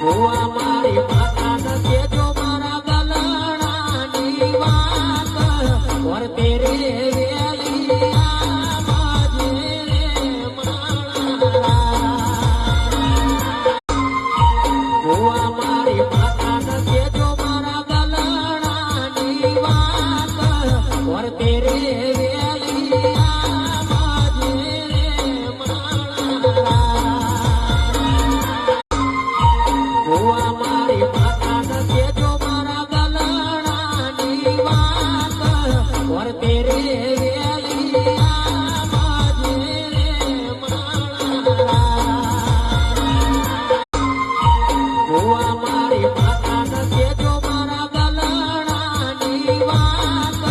મારી માતા ન કેજો મારા ગલણાની વાત વર્તે રે વેલી આવાજે રે મારા મારી માતા ન કેજો મારા ગલણાની વાત વર્તે રે વેલી આવાજે રે મારી માતા ન કેજો મારા ગલણાની વાત વર્તે રે વેલી આવાજે રે મારી માતા ન કેજો મારા ગલણાની વાત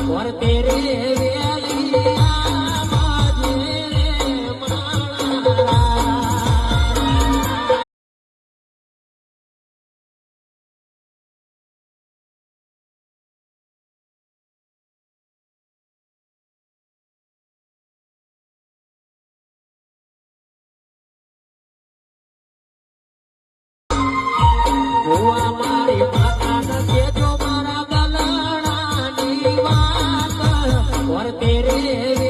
વર્તે રે વેલી આવાજે રે મારી માતા ન કેજો મારા ગલણાની વાત વર્તે રે